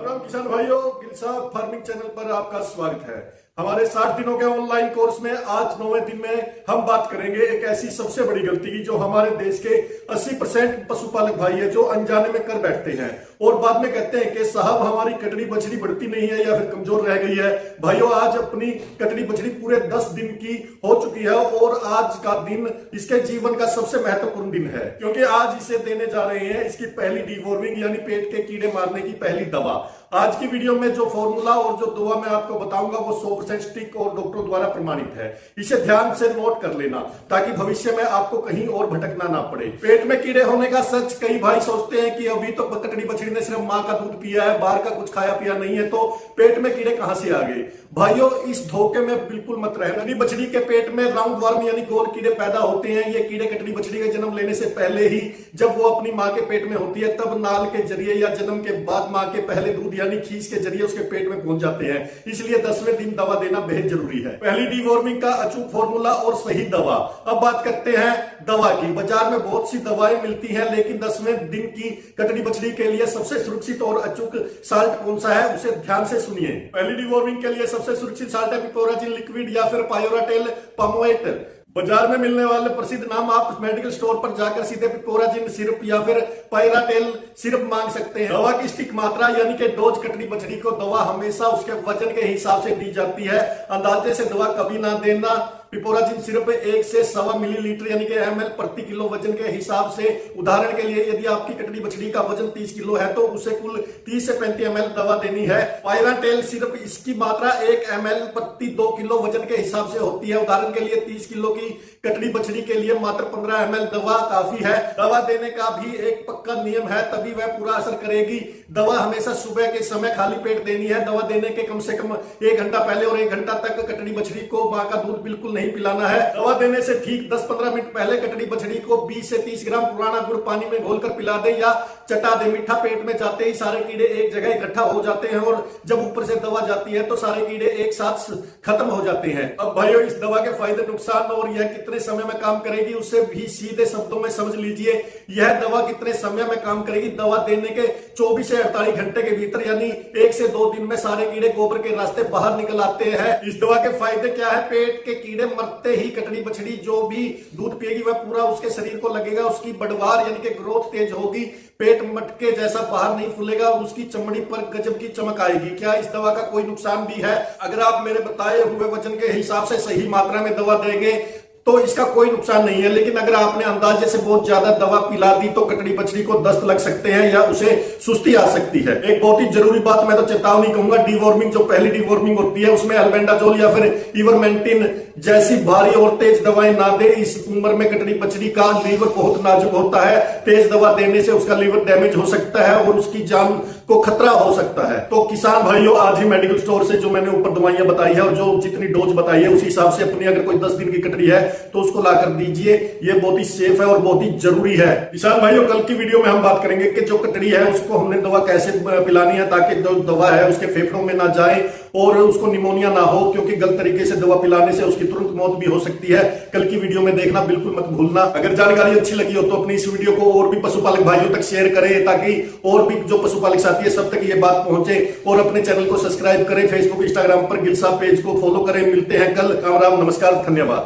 राम किसान भाइयों, गिलसाब farming channel पर आपका स्वागत है। हमारे 60 दिनों के ऑनलाइन कोर्स में आज 9वें दिन में हम बात करेंगे एक ऐसी सबसे बड़ी गलती की जो हमारे देश के 80% पशुपालक भाई है जो अनजाने में कर बैठते हैं और बाद में कहते हैं कि साहब हमारी कटड़ी बछड़ी बढ़ती नहीं है या फिर कमजोर रह गई है। भाइयों, आज अपनी कटड़ी बछड़ी पूरे 10 दिन की हो चुकी है और आज का दिन इसके जीवन का सबसे महत्वपूर्ण दिन है क्योंकि आज इसे देने जा रहे हैं इसकी पहली डिवॉर्मिंग यानी पेट के कीड़े मारने की पहली दवा। आज की वीडियो में जो फॉर्मूला और जो दवा मैं आपको बताऊंगा वो 100% स्टिक और डॉक्टरों द्वारा प्रमाणित है। इसे ध्यान से नोट कर लेना ताकि भविष्य में आपको कहीं और भटकना ना पड़े। पेट में कीड़े होने का सच कई भाई सोचते हैं कि अभी तो कटड़ी बछड़ी ने सिर्फ माँ का दूध पिया है, बाहर का कुछ खाया पिया नहीं है, तो पेट में कीड़े कहां से आ गए। भाइयों, इस धोखे में बिल्कुल मत रहना। कटड़ी बछड़ी के पेट में राउंड वर्म यानी गोल कीड़े पैदा होते हैं। ये कीड़े कटड़ी बछड़ी के जन्म लेने से पहले ही जब वो अपनी माँ के पेट में होती है तब नाल के जरिए या जन्म के बाद माँ के पहले दूध यानी खींच के जरिए उसके पेट में पहुंच जाते हैं। इसलिए 10वें दिन दवा देना बेहद जरूरी है। पहली डिवॉर्मिंग का अचूक फॉर्मूला और सही दवा। अब बात करते हैं दवा की। बाजार में बहुत सी दवाएं मिलती हैं लेकिन 10वें दिन की कटड़ी बछड़ी के लिए सबसे सुरक्षित और अचूक साल्ट कौन सा है उसे ध्यान से सुनिए। पहली डिवॉर्मिंग के लिए सबसे सुरक्षित साल्ट है पिपोराजिन लिक्विड या फिर पायोराटेल पामोएट। बाजार में मिलने वाले प्रसिद्ध नाम आप मेडिकल स्टोर पर जाकर सीधे पिपोराजिन सिरप या फिर पायराटेल सिरप मांग सकते हैं। दवा की स्टिक मात्रा यानी कि डोज कटड़ी बछड़ी को दवा हमेशा उसके वजन के हिसाब से दी जाती है। अंदाजे से दवा कभी ना देना। पिपोराजिन सिरप 1 से 1.25 मिलीलीटर यानी कि ml प्रति किलो वजन के हिसाब से। उदाहरण के लिए यदि आपकी कटड़ी बछड़ी का वजन 30 किलो है तो उसे कुल 30 से 35 ml दवा देनी है। पायराटेल सिरप इसकी मात्रा 1 ml प्रति 2 किलो वजन के हिसाब से होती है। उदाहरण के लिए 30 किलो की कटड़ी बछड़ी के लिए मात्र 15 ml दवा काफी है। दवा देने का भी एक पक्का नियम है तभी वह पूरा असर करेगी। दवा हमेशा सुबह के समय खाली पेट देनी है। दवा देने के कम से कम 1 घंटा पहले और 1 घंटा तक कटड़ी बछड़ी को मां का दूध बिल्कुल नहीं पिलाना है। दवा देने से ठीक 10-15 मिनट पहले कटड़ी बछड़ी को 20 से 30 ग्राम पुराना गुड़ पानी में घोलकर पिला दे या चटा दे। मीठा पेट में जाते ही सारे कीड़े एक जगह इकट्ठा हो जाते हैं और जब ऊपर से दवा जाती है तो सारे कीड़े एक साथ खत्म हो जाते हैं। अब भाइयों, इस दवा के फायदे नुकसान और यह कितने समय में काम करेगी उससे भी सीधे शब्दों में समझ लीजिए। यह दवा कितने समय में काम करेगी। दवा देने के 24 से 48 घंटे के भीतर यानी 1 से 2 दिन में सारे कीड़े गोबर के रास्ते बाहर निकल आते हैं। इस दवा के फायदे क्या है। पेट के कीड़े मरते ही कटड़ी बछड़ी जो भी दूध पिएगी वह पूरा उसके शरीर को लगेगा। उसकी बढ़वार यानी कि ग्रोथ तेज होगी। पेट मटके जैसा बाहर नहीं फूलेगा और उसकी चमड़ी पर गजब की चमक आएगी। क्या इस दवा का कोई नुकसान भी है। अगर आप मेरे बताए हुए वजन के हिसाब से सही मात्रा में दवा देंगे तो इसका कोई नुकसान नहीं है, लेकिन अगर आपने अंदाजे से बहुत ज्यादा दवा पिला दी तो कटड़ी बछड़ी को दस्त लग सकते हैं या उसे सुस्ती आ सकती है। एक बहुत ही जरूरी बात मैं तो चेतावनी कहूंगा, डिवॉर्मिंग जो पहली डिवॉर्मिंग होती है उसमें अल्बेंडाजोल या फिर इवरमेंटिन जैसी भारी और तेज दवाएं ना दे। इस उम्र में कटड़ी बछड़ी का लीवर बहुत नाजुक होता है। तेज दवा देने से उसका लीवर डैमेज हो सकता है और उसकी जान को खतरा हो सकता है। तो किसान भाइयों, आज ही मेडिकल स्टोर से जो मैंने ऊपर दवाइयां बताई है और जो जितनी डोज बताई है उसी हिसाब से अपनी अगर कोई 10 दिन की कटड़ी है तो उसको लाकर दीजिए। ये बहुत ही सेफ है और बहुत ही जरूरी है। किसान भाइयों, कल की वीडियो में हम बात करेंगे कि जो कटड़ी है उसको हमने दवा कैसे पिलानी है ताकि जो दवा है उसके फेफड़ों में ना जाए और उसको निमोनिया ना हो, क्योंकि गलत तरीके से दवा पिलाने से उसकी तुरंत मौत भी हो सकती है। कल की वीडियो में देखना बिल्कुल मत भूलना। अगर जानकारी अच्छी लगी हो तो अपनी इस वीडियो को और भी पशुपालक भाइयों तक शेयर करें ताकि और भी जो पशुपालक साथी है सब तक ये बात पहुंचे। और अपने चैनल को सब्सक्राइब करें। फेसबुक इंस्टाग्राम पर गिलसाब पेज को फॉलो करें। मिलते हैं कल। राम राम, नमस्कार, धन्यवाद।